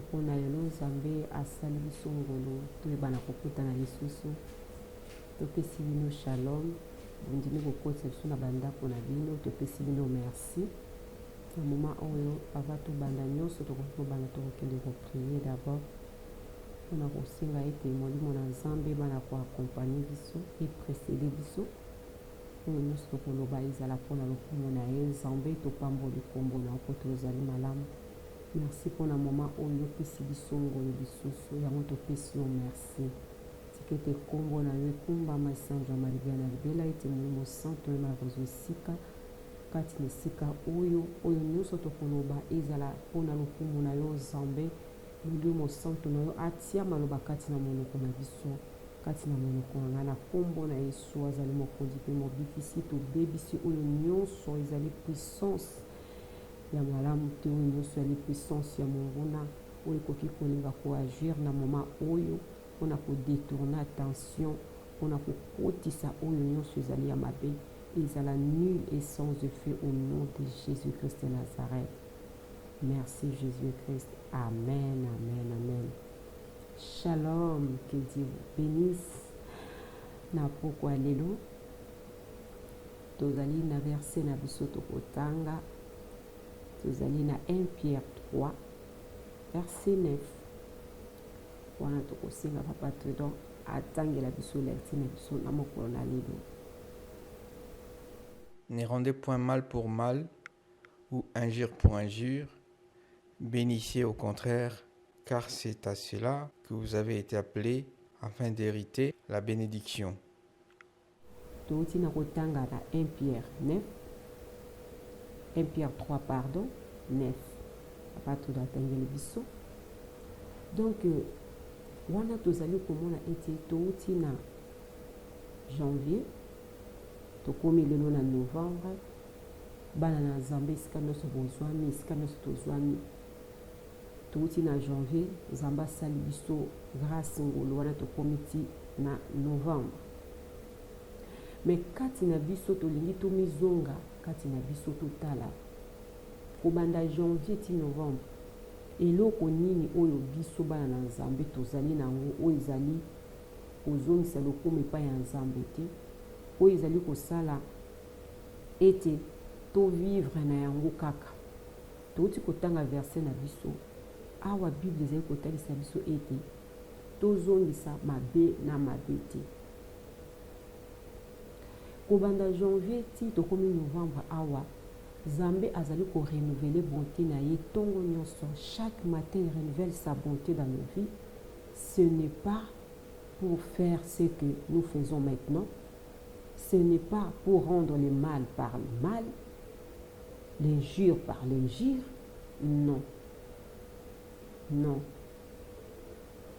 mpona lelo nzambe asali biso ngolu toyebana kokutana lisusu topesi bino shalom bondimi kokotisa biso na bandako na bino topesi bino merci na moma oyo ava tobanda nyonso tokoki kobanda tokokende koprie d'abord mpona kosenga ete molimo na nzambe bana koakompagne biso epresede biso oyo nyonso tokoloba ezala mpona lokumu na ye nzambe topamboli kombo na oko tozali malamu merci mpona moma oyo opesi biso ngolo lisusu yango topesi yo merci tikete kombo na yo ekumbama esanjwama libela na libela ete molimo santo oyema na kozwa esika kati na esika oyo nyonso tokoloba ezala mpona lokumu na yo nzambe molimo santo na yo atia maloba kati na monoko na biso kati na monoko na ngai na kombo na yesu azali mokonzi mpe mobikisi tobebisi oyo nyonso ezali puissance ya malamu te oyo nyonso ezali puissance ya monguna oyo ekoki kolinga koagir na moma oyo mpona kodetourne attention mpona kokotisa oyo nyonso ezali ya mabe ezala nul et sans effet au nom de Jésus-Christ de Nazareth. Merci Jésus-Christ. Amen, amen, amen. Shalom, que Dieu vous bénisse. Na pourquoi lelo tozali na verset na biso tokotanga tozali na 1 Pierre 3 verset 9 wana tokosenga papa tredon atangela biso lerti na biso na mokolo na lelo. Ne rendez point mal pour mal ou injure pour injure, bénissez au contraire, car c'est à cela que vous avez été appelés afin d'hériter la bénédiction. Touti na kotanga na 1 Pierre 9, 1 Pierre 3 pardon, 9. Papa tredon atangela biso. Donc wana tozali komona ete touti na janvier tokomi lelo na novembre bana na nzambe esika nyonso bozwami esika nyonso tozwami touti na janvier nzambe asali biso grâce ngolo wana tokomi ti na novembre me kati na biso tolingi tomizonga kati na biso totala kobanda janvier ti novembre eloko nini oyo biso bana na nzambe tozali nango oyo ezali kozongisa lokumu epai ya nzambe te oyo ezali kosala ete tovivre na yango kaka touti kotanga verset na biso awa bible ezali kotalisa biso ete tozongisa mabe na mabe te kobanda janvier ti tokomi novembre awa Nzambe azali ko renouveler bonté na ye tongo nyonso. Chaque matin il renouvelle sa bonté dans nos vies. Ce n'est pas pour faire ce que nous faisons maintenant. Ce n'est pas pour rendre le mal par le mal, l'injure par l'injure. Non. Non.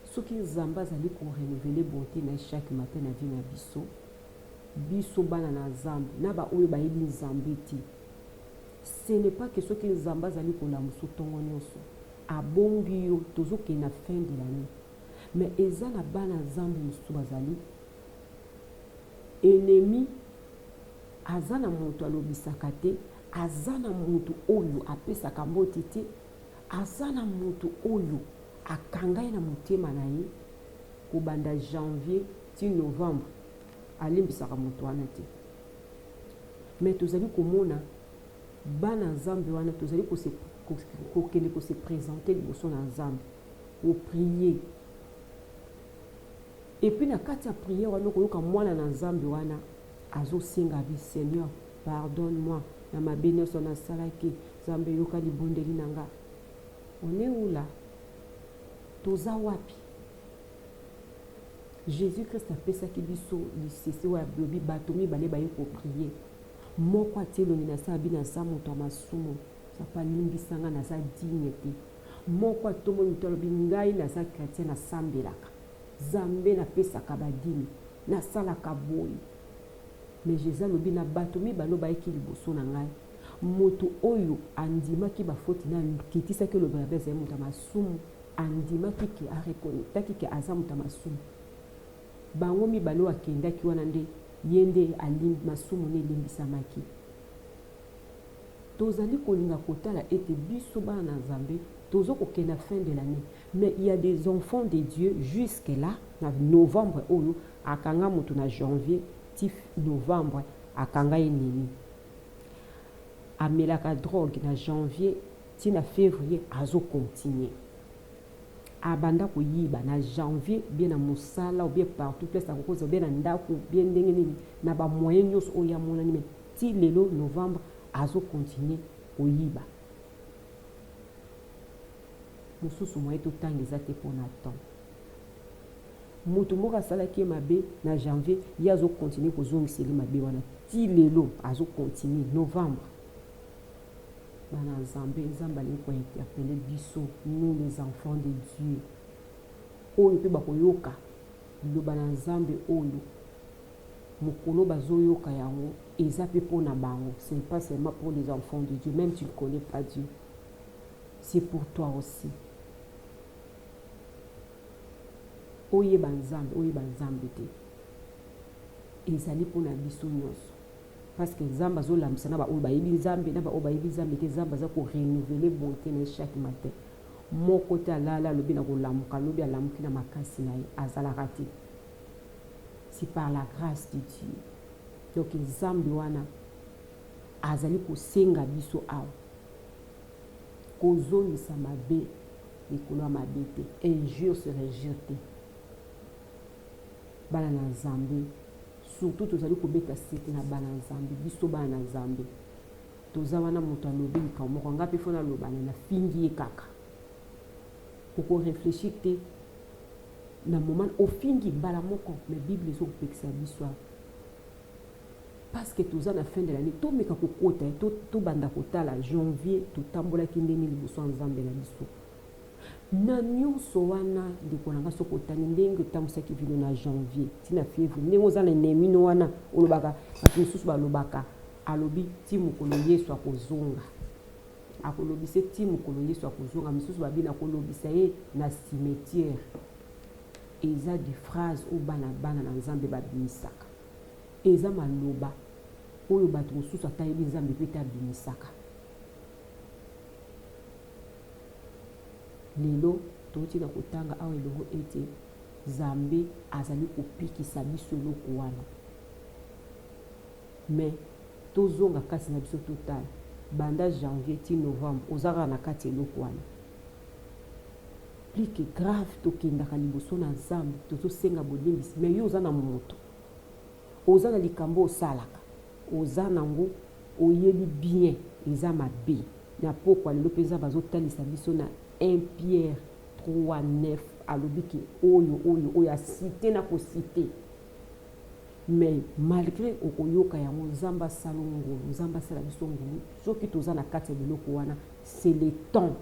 Ce qui Nzambe azali ko renouveler bonté na chaque matin na vie na biso. Biso bana na Nzambe na ba oyo ba yebi Nzambe ti. Ce n'est pas que ce que Nzambe azali kolamuso tongo nyonso abongi yo tozoke na fin de l'année, mais eza na bana Nzambe mosusu bazali ennemi aza na moto alobisaka te, aza na moto oyo apesaka mbote te, aza na moto oyo akanga ye na motema na ye kobanda janvier ti novembre alimbisaka moto wana te. Mais tozali komona bana Nzambe wana tozali kokende ko se présenter liboso na Nzambe ko prier. Et puis na kati ya prière wana koyoka mwana na Nzambe wana azosenga bi Seigneur pardonne-moi na mabe nyonso nasalaki, Nzambe yoka libondeli na nga. On est où là? Toza wapi? Jésus-Christ apesaki biso lisese wa blobi bato mibale baye ko prier. Moko atelongi na sa bina sa moto masumu sapa limbisanga na sa digne te. Moko atomo mitolobi ngai na sa chrétien na sambelaka. Nzambe na pesaka badini na salaka boyi. Mais Jésus lobi na bato mibale bayeki liboso na ngai. Moto oyo andimaki bafoti na kitisaki lo babeza moto masumu andimaki ki arekonetaki ki aza moto masumu. Bango mibale akendaki wana nde yende alimbi masumu ne limbisamaki. Tozali kolinga kotala ete biso bana na Nzambe tozo kokena fin de l'année. Mais il y a des enfants de Dieu jusque là, na novembre oyo akanga mutu na janvier tif novembre akanga enemi. Amelaka drogue na janvier ti na février azo continuer. Abanda koyiba na janvier bien na mosala ou bien partout place na kokoza bien na ndako bien ndenge nini na ba moyen nyos oya mona ni ti lelo novembre azo continuer koyiba. Mosusu moye totangeza te mpona temps. Moto moko asalaki mabe na janvier ye azo continuer kozongiseli mabe wana ti lelo azo continuer novembre. Bana Nzambe Nzambe alingi kointerpele biso nous les enfants de Dieu oyo mpe bakoyoka liloba na Nzambe oyo mokolo bazoyoka yango eza mpe mpona bango. Ce n'est pas seulement pour les enfants de Dieu, même tu ne connais pas Dieu, c'est pour toi aussi. Oyeba Nzambe te ezali mpona biso nyonso. Parce que Nzambe azolambisa na baoyo bayebi Nzambe na baoyo bayebi Nzambe te. Nzambe aza korenouveler bonté na chaque matin. Moko te alala alobi na kolamuka alobi alamuki na makasi na ye azalaka te. C'est par la grâce de Dieu. Donc Nzambe wana azali kosenga biso awa kozongisa mabe likolo ya mabe te. Injure sur injure te. Bana na Nzambe surtout tozali kobeta sete na bana Nzambe biso bana Nzambe toza wana moto alobi likambo moko ngapi fona lobana na fingi ye kaka oko réfléchir te na moment ofingi mbala moko mais Bible ezokopekisa biso parce que toza na fin de l'année tomeka kokota tobanda kotala janvier totambolaki ndenge liboso ya Nzambe na biso na nyonso wana ndeko na nga soki otani ndenge otambwisaki vino na janvier tina février ndenge oza na nemino wana olobaka bato mosusu balobaka alobi ti mokolo Yesu akozonga akolobisa ti mokolo Yesu akozonga misusu babina kolobisa ye na cimetière. Eza di phrase oyo bana na Nzambe babimisaka. Eza maloba oyo bato mosusu atayebi Nzambe mpe te abimisaka. Lelo toti na kotanga awa elongo ete Nzambe azali kopikisa biso eloko wana. Mais tozonga kasi na biso total banda janvier ti novembre ozaka na kati eloko wana. Plus que grave tokendaka liboso na Nzambe tozosenga bolimbisi mais yo oza na moto oza na likambo osalaka oza nango oyebi bien eza mabe na pokwa lelo mpenza bazotalisa biso na 1 Pierre 3:9 alobi ke oyo asite na kosite. Mais malgré okoyoka yango Nzambe asala ngolu Nzambe asala biso ngolu soki toza na kati ya biloko wana c'est le temps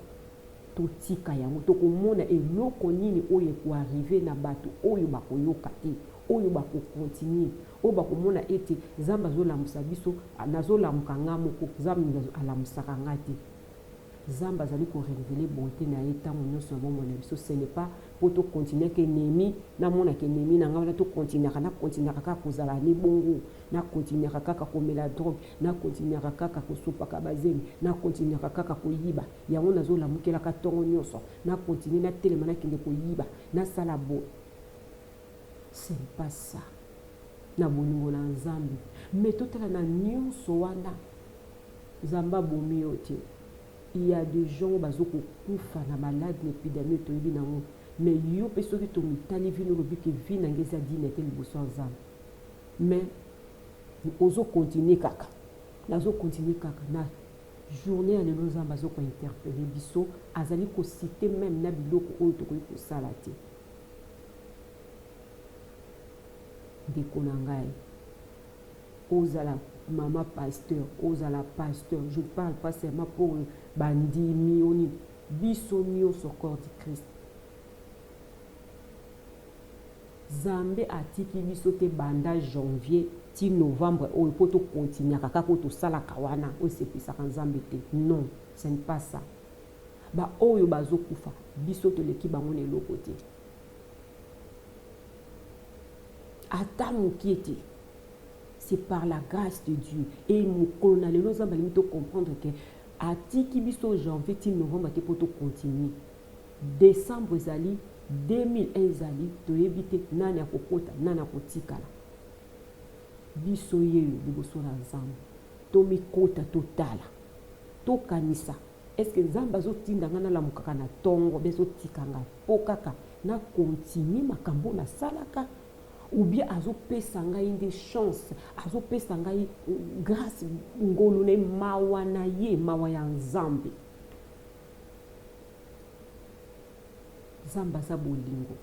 totika yango tokomona eloko nini oyo ekoarrive na bato oyo bakoyoka te oyo bakokontinue oyo bakomona ete Nzambe azolamusa biso nazolamuka nga moko Nzambe alamusaka nga te. Nzambe azali korenouveler bonté na ye ntango nyonso na bomoi na biso. Ce n'est pas po tokontinue ke nemi namonaka enemi na nga wana tokontinuaka nakontinuaka kaka kozala ni bongo nakontinuaka kaka komela drogue nakontinuaka kaka kosopaka bazemi nakontinuaka kaka koyiba yango nazolamukelaka ntongo nyonso nakontinue natelema nakende koyiba nasala bo. Ce n'est pas ça na bolingo na Nzambe. Mais totala na nyonso wana Nzambe abomi yo te. Il y a des gens bazo kokufa na malade l'épidémie toyebi nango mais yo pe soki tomitali vino lobi ke vi na ngeza dina te liboso ya Nzambe. Mais ozo continuer kaka nazo continuer kaka na journée ya lelo Nzambe azo ko interpeller biso azali ko citer même na biloko oyo tokoki kosala te. Ndeko na ngai ozala maman pasteur ozala pasteur, je parle pas seulement pour bandimi oni biso nyonso corps de Christ. Nzambe atiki biso te banda janvier ti novembre oyo po tokontinuaka kaka oyo tosalaka wana oyo esepisaka Nzambe te. Non, ce n'est pas ça. Ba oyo bazokufa biso toleki bango na eloko te ata mokie te. C'est par la grâce de Dieu. Et nous, on a les gens qui comprendre que atiki biso janvier ti novembre te mpo tocontinue. Décembre ezali 2001 ezali toyebi te nani akokota nani akotikala. Biso yeyo liboso na nzambe tomikota totala tokanisa eske nzambe azotinda nga nalamukaka na ntongo mpe azotikanga mpo kaka na continue makambo nasalaka, ou bien azopesa ngai nde chance, azopesa ngai grâce ngolu na ye, mawa na ye, mawa ya nzambe. Nzambe aza bolingo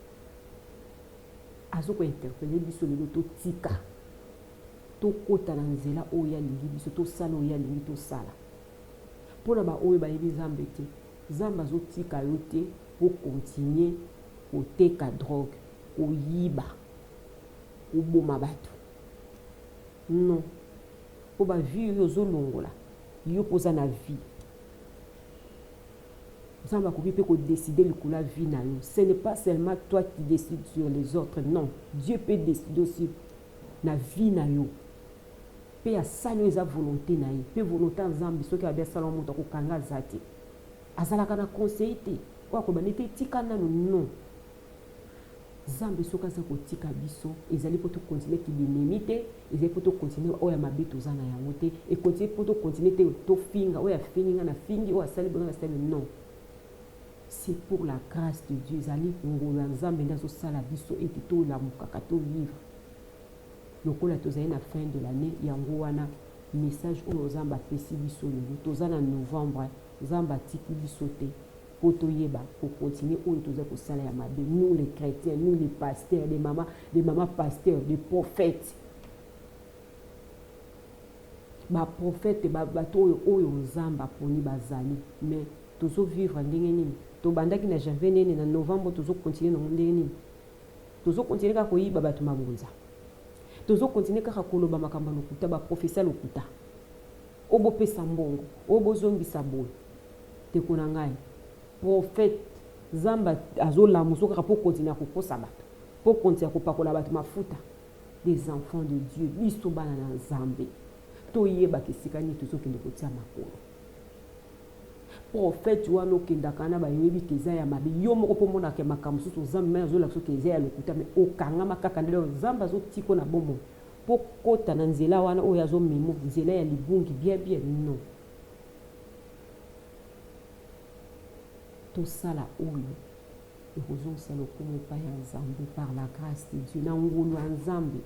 azokointerpele biso lelo totika tokota na nzela oyo alingi biso tosala oyo alingi tosala. Mpona baoyo bayebi nzambe te, nzambe azotika yo te po continue koteka drogue, koyiba, koboma bato. Non, po bavie oyo ozolongola yo poza na vie. Nzambe akoki mpe kodécider likolo ya vie na yo. Ce n'est pas seulement toi qui décides sur les autres, non. Dieu peut décider aussi na vie na yo. Pe asali oyo eza volonté na ye, pe volonté ya nzambe soki abi asala moto akokanga aza te, azalaka na conseil te oyo akobanda ete etika nano. Non, nzambe soki aza kotika biso ezali mpo tokontinue kibinemi te, ezali mpo tokontinue oyo ya mabe toza na yango te, ekontinue mpo tokontinue te tofinga oyo afingi nga na fingi, oyo asali bonga nasali. Non, c'est pour la grâce de Dieu. Ezali ngolo ya nzambe nde azosala biso ete tolamukaka tovivre lokola tozali na fin de l'année. Yango wana message oyo nzambe apesi biso lelo toza na novembre, nzambe atiki biso te po toyeba kokontinue oyo toza kosala ya mabe. Nous les chrétiens, nous les pasteurs, les mamas pasteurs, les prophètes, baprophète bato oyo nzambe aponi bazali, mais tozovivre ndenge nini? Tobandaki na janvier nene na novembre tozokontinue na ndenge nini? Tozokontinue kaka koyiba bato mabonza, tozokontinue kaka koloba makambo ya lokuta, baprofesia lokuta, oyo bopesa mbongo, oyo bozongisa boye. Ndeko na ngai prophète nzambe azolamuso kaka mpo kontinue kokosa bato, mpo kontinue kopakola bato mafuta. Des enfants de Dieu, biso bana na nzambe toyebaka esika nini tozokende kotia makolo. Prophète wana okendaka na bayebi ke eza ya mabe, yo moko mpo monaka makambo mosusu nzambe me azolakisa ke eza ya lokuta, me okangama kaka nde lelo nzambe azotiko na bomoi mpo kota na nzela wana oyo azomemo nzela ya libungi bien bien. Non, tosala oyo ekozongisa lokumu epai ya nzambe par la grâce de Dieu. Na ngolu ya nzambe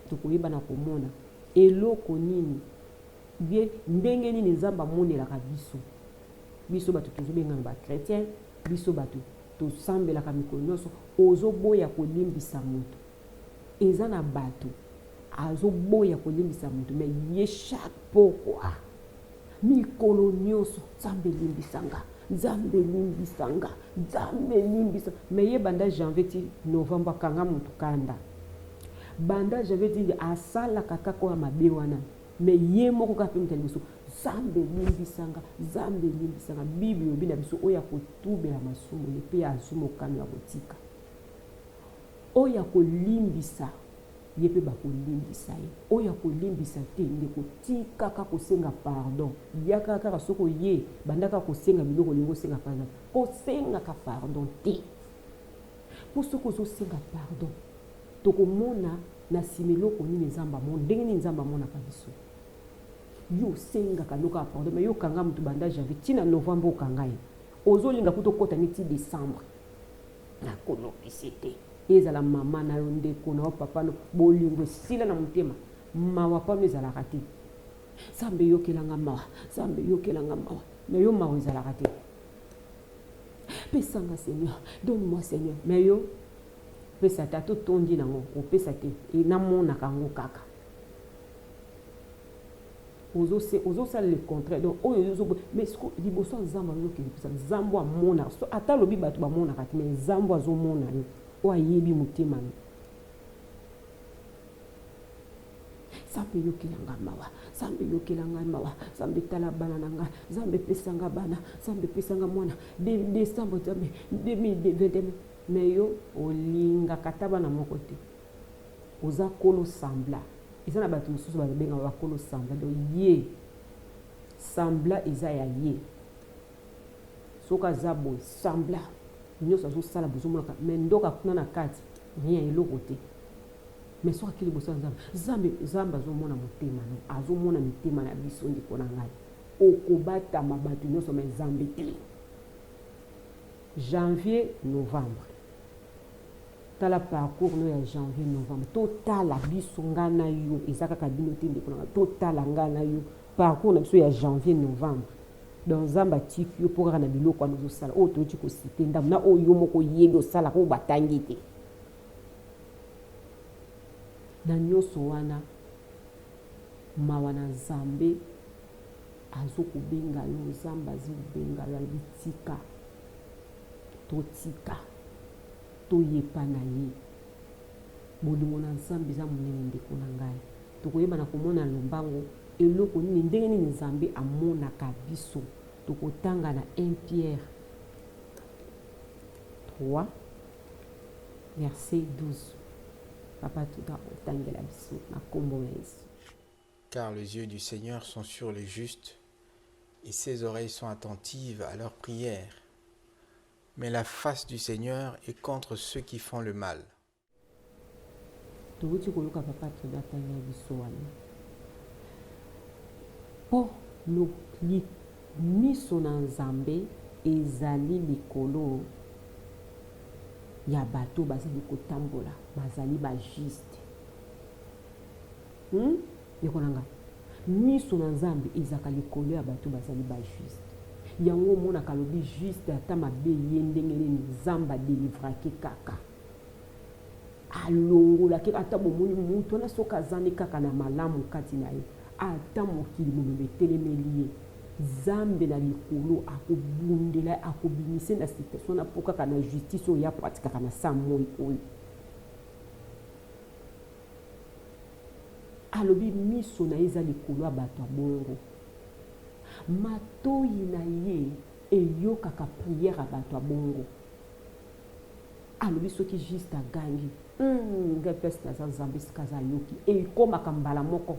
tokoyeba na komona eloko nini bien ndenge nini nzambe amonelaka biso. Biso bato tozobengana bakretien, biso bato tosambelaka mikolo nyonso, ozoboya kolimbisa moto. Eza na bato azoboya kolimbisa moto, me ye chaque pokwa mikolo nyonso nzambe limbisanga, nzambe limbisanga, nzambe limbisa. Me ye banda janvier ti novembre kanga moto kanda, banda janvier ti asalaka kaka ya mabe wana, me ye moko kaka mpe moto liboso nzambe limbisanga, nzambe limbisanga. Bible yobi na biso oyo akotubela masumu mpe azwi mokano ya kotika, oyo akolimbisa ye mpe bakolimbisa ye. Oyo akolimbisa te ndeko tika kaka kosenga pardon, yaka kaka soko ye bandaka kosenga biloko lingo senga pardon, kosengaka pardon te. Po soko ozosenga pardon tokomona na simeloko nini nzambe amona, ndenge nini nzambe amonaka biso. Yo sengaka loka pardon, me yo kanga mutu banda janvier tina novembre okanga ye, ozolinga kuto kota neti décembre na kolokisi te. Ezala mama na yo ndeko na yo papa no bolingo sila na motema mawa pano ezalaka te. Nzambe yokelanga mawa, nzambe yokelanga mawa, me yo mawa ezalaka te. Pesanga Seigneur, donne-moi Seigneur, me yo pesa ta to tondi nango opesa te enamonaka yango kaka. Ozosala le contraire. Donc oyo ozo mais liboso nzambe azoki liboso nzambe amona so ata lobi bato bamonaka te, mais nzambe azomona yo oyo ayebi motema yo. Nzambe yokelanga mawa, nzambe yokelanga mawa, nzambe tala bana nanga, nzambe pesanga bana, nzambe pesanga mwana décembre 2020. Mais yo olinga kataba na moko te, oza kolo sambla. Ils ont abattu sous la benga wa kolo samba do ye sambla eza ya ye soki aza boye sambla nyonso azosala bozomonaka me ndoka kuna na kati rien eloko te mais soki akili liboso ya nzambe azomona motema no azomona mitema na biso ndeko na ngai okobatama bato nyonso me nzambe te. Janvier novembre tala parcours no ya janvier novembre totala biso nga na yo eza kaka bino te ndeko na ngai totala nga na yo parcours na biso ya janvier novembre donc nzambe atiki yo mpo kaka na biloko wana ozosala oyo toyoti kosite ndambo na oyo yo moko yebi osalaka oyo batangi te na nyonso wana mawa na nzambe azokobenga yo nzambe azokobenga yo alobi tika totika toyepa na ye bolingo na nzambe eza monene ndeko na ngai tokoyeba na komona lombango eloko nini ndenge nini nzambe amonaka biso tokotanga na 1 Pierre 3 verset 12 papa tuta otangela biso na kombo ya Yesu. Car les yeux du Seigneur sont sur les justes et ses oreilles sont attentives à leurs prières. Mais la face du Seigneur est contre ceux qui font le mal. Tovuti koluka papa tudatanga biso wana po miso na nzambe ezali likolo ya bato bazali kotambola bazali bajuste ndeko na ngai miso na nzambe ezaka likolo ya bato bazali bajuste yango omonaka lobi juste ata mabe ye ndenge nini nzambe adelivrake kaka alongolaki ata bomoni mutu wana soki azani kaka na malamu kati na ye ata mokili mobimba etelemeli ye nzambe na likolo akobundela akobimise na situation na mpo kaka na justice oyo apratikaka na sa moi oyo alobi miso na ye eza likolo ya bato ya bongo matoi na ye eyokaka priere ya bato ya bongo alobi soki juste agangi ngai mpesi naza nzambe esika aza ayoki ekomaka mbala moko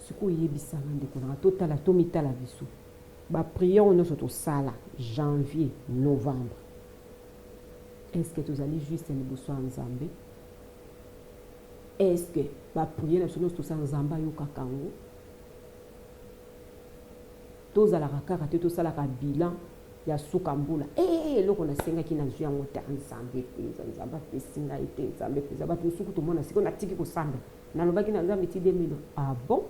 sikoyo oyebisanga ndeko nanga totala tomitala biso bapriere oyo nyonso tosala janvier novembre estce tozali juste liboso ya nzambe estce bapriere na biso nyonso tosala nzambe ayokaka yango tozalaka kaka te tosalaka bilan ya suka mbula eloko nasengaki nazwi yango te nzambe mpenza nzambe apesi ngai te nzambe mpenza bato mosuku tomona sikoyo natiki kosamba nalobaki na nzambe ti 2000 ah bon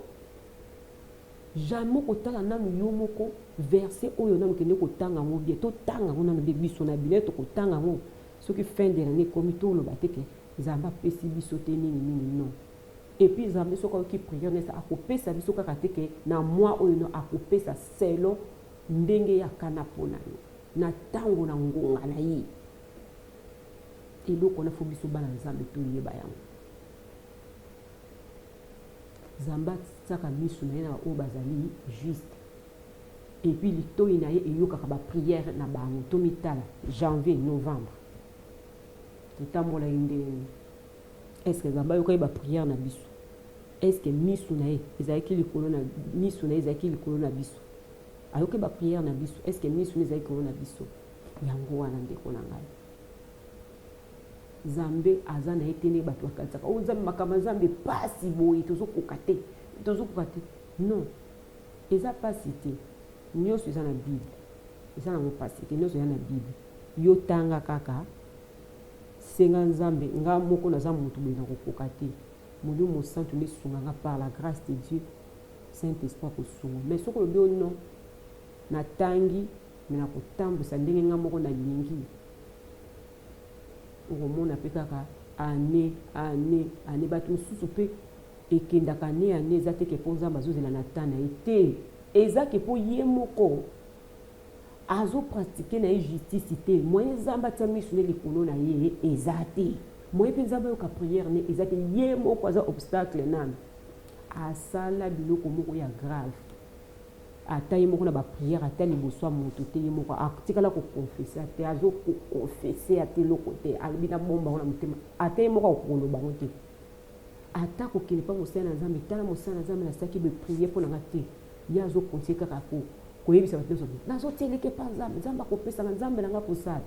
jamais kotala nanu yo moko verset oyo nanu kende kotanga yango bie totanga yango nanu bie biso na bile tokotanga yango soki fin de l'année komi toloba te ke nzambe apesi biso te nini non et puis nzambe soki ayoki priere nesa akopesa biso kaka te ke na mwa oyo no akopesa selon ndenge ya kana mpona yo na ntango na ngonga na ye eloko wana fo biso bana nzambe toyeba yango nzambe atiaka miso na ye na baoyo bazali juste et puis litoi na ye eyokaka bapriere na bango tomitala janvier novembre totambola ye ndenge nini estce nzambe ayokai bapriere na biso estce miso na ye ezalaki likolo na miso na ye ezalaki likolo na biso ayoki bapriere na biso estce miso na ezalaki likolo na biso yango wana ndeko na ngai nzambe aza na ye te nde bato bakalisaka oyo nzambe makambo ya nzambe pasi boye tozokoka te non eza pasi te nyonso eza na bible eza nango pasi te nyonso eza na bible yo tanga kaka senga nzambe nga moko naza motu boye na kokoka te molimo santu nde esunganga par la grâce de dieu saint esprit kosunga mais soki olobi oyo non natangi me na kotambwisa ndenge nga moko nalingi okomona mpe kaka ane bato mosusu mpe ekendaka ane eza teke mpo nzambe azozela na ta na ye te eza ke mpo ye moko azopratike na ye justice te moye nzambe atia miso ne likolo na ye eza te moye mpe nzambe ayoka priere ne eza te ye moko aza obstacle nano asala biloko moko ya grave ata ye moko na bapriere ata liboso ya moto te ye moko atikala kokonfese te azokokonfese ate eloko te alobi na bomba ngo na motema ata ye moko akokoloba ngo te ata kokende mpa mosala na nzambe tala mosala na nzambe nasalaki bepriere mpo na nga te ye azokontinue kaka koyebisa bato nyonso nazoteleke mpa nzambe nzambe akopesanga nzambe na nga kosala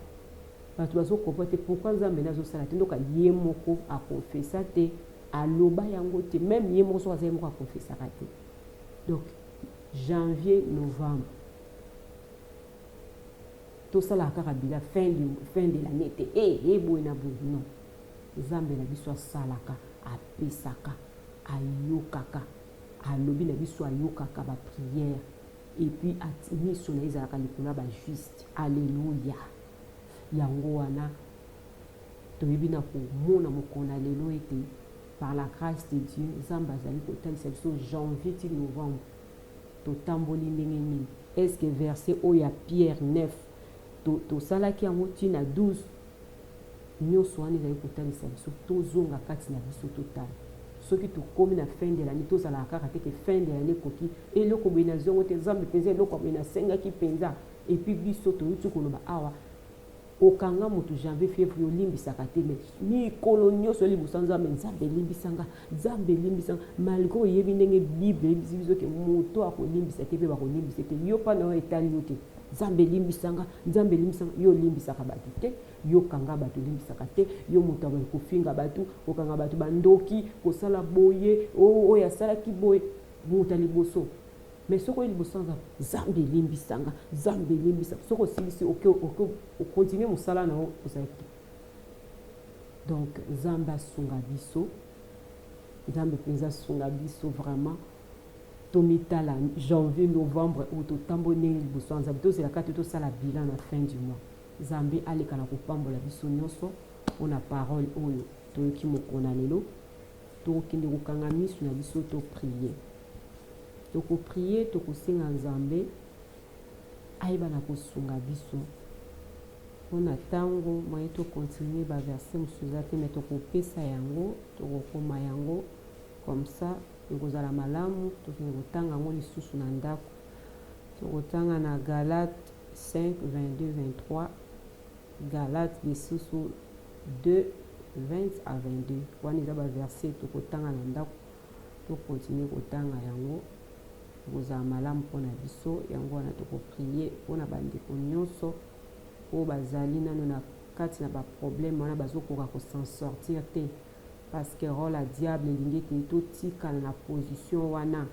bato bazokompa te pourkui nzambe nde azosala te ndoka ye moko akonfesa te aloba yango te même ye moko soki aza ye moko akonfesaka te. Donc janvier novembre tosalaka kaka bila fin de l'année te boye na boye non nzambe na biso asalaka apesaka ayokaka alobi na biso ayokaka baprière et puis miso na ezalaka likolo ya bajuste. Alleluya. Yango wana toyebi na komona mokolo na lelo ete par la grâce de Dieu nzambe azali kotalisa biso janvier ti novembre totamboli ndenge nini. Est-ce que verset oyo ya Pierre 9 tosalaki yango ntina 12 nyonso wana ezali kotalisa biso tozonga kati na biso totala soki tokomi na fin de l'année tozalaka kaka te ke fin de l'année koki eloko boye na zongo te nzambe mpenza eloko boye nasengaki mpenza epuis biso toyuti koloba awa okanga moto janvier février olimbisaka te me mikolo nyonso liboso nzambe nzambe elimbisanga nzambe elimbisanga malgré oyebi ndenge bible eyebisi biso ke moto akolimbisa te mpe bakolimbisa te yo mpa na yo etali yo te nzambe elimbisanga yo olimbisaka bato te yo kanga bato olimbisaka te yo moto abali kofinga bato okanga bato bandoki kosala boye oyo asalaki boye moto liboso mais soki oyo liboso nzambe elimbisanga soki osilisi okontinue mosala na yo ozalaki. Donc nzambe asunga biso nzambe mpenza asunga biso vraiment tomitala janvier novembre oyo totamboli ndenge liboso ya nzambe tozelaka te tosala bilan na fin du mois. Nzambe aleka na kopambola biso nyonso mpona parole oyo toyoki mokolo na lelo tokokende kokanga miso na biso toprie tokoprie tokosenga nzambe ayeba na kosunga biso mpona ntango moye tokontinue baverse mosusu eza te me tokopesa yango tokokoma yango comme ça ekozala malamu tokende kotanga yango lisusu na ndako tokotanga na Galate 5 22 23 Galate lisusu 2 20 à 22 wana eza baverse tokotanga na ndako tokontinue kotanga yango ekozala malamu mpona biso yango wana tokoprie mpona bandeko nyonso oyo bazali nano na kati na baproblème wana bazokoka kosan sortir te parce que rôle ya diable elingi ete totikala na position wana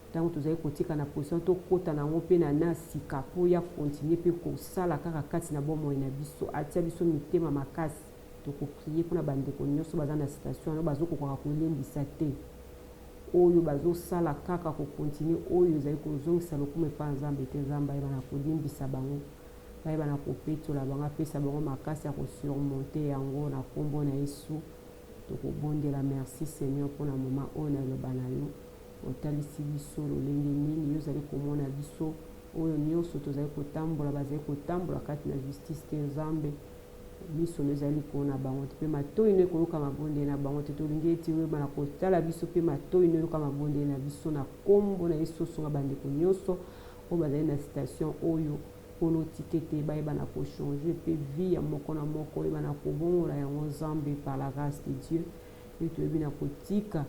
ntango tozali kotikala na position tokota nango mpe na sika mpo ya kontinue mpe kosala kaka kati na bomoi na biso atia biso mitema makasi tokoprie mpona bandeko nyonso baza na situation wana bazokokaka kolembisa te oyo bazosala kaka kokontinue oyo ezali kozongisa lokumu epai nzambe te nzambe ayeba na kolimbisa bango bayeba na kopetola bango apesa bango makasi ya kosurmonte yango na kombo na Yesu tokobondela merci Seigneur mpona moma oyo naloba na yo otalisi biso lolenge nini yo ozali komona biso oyo nyonso tozali kotambola bazali kotambola kati na justice te nzambe miso no ezali kona bango te mpe matoi no ekoyoka mabonde na bango te tolingi ete oyeba na kotala biso mpe matoi no eyoka mabonde na biso na kombo na Yesu osunga bandeko nyonso oyo bazali na situation oyo mpona otika ete bayeba na kochange mpe vie ya moko na moko oyeba na kobongola yango nzambe par la grâce de Dieu oyo toyebi na kotika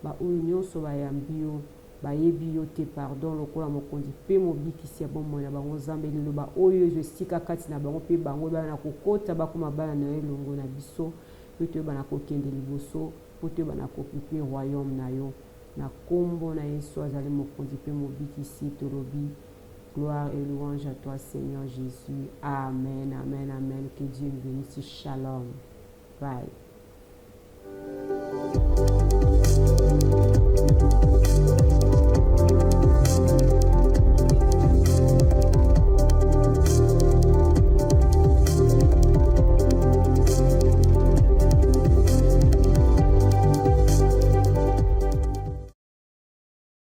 baoyo nyonso bayambi yo bayebi yo te pardon lokola mokonzi mpe mobikisi ya bomoi na bango nzambe liloba oyo ezo esika kati na bango mpe bango ebana na kokota bakoma bana na yo elongo na biso oyo toyeba na kokende liboso mpo toyeba na kopipe royaume na yo na kombo na Yesu azali mokonzi mpe mobikisi tolobi gloire et louange à toi Seigneur Jésus. Amen, amen, amen. Que Dieu nous bénisse. Shalom. Bye.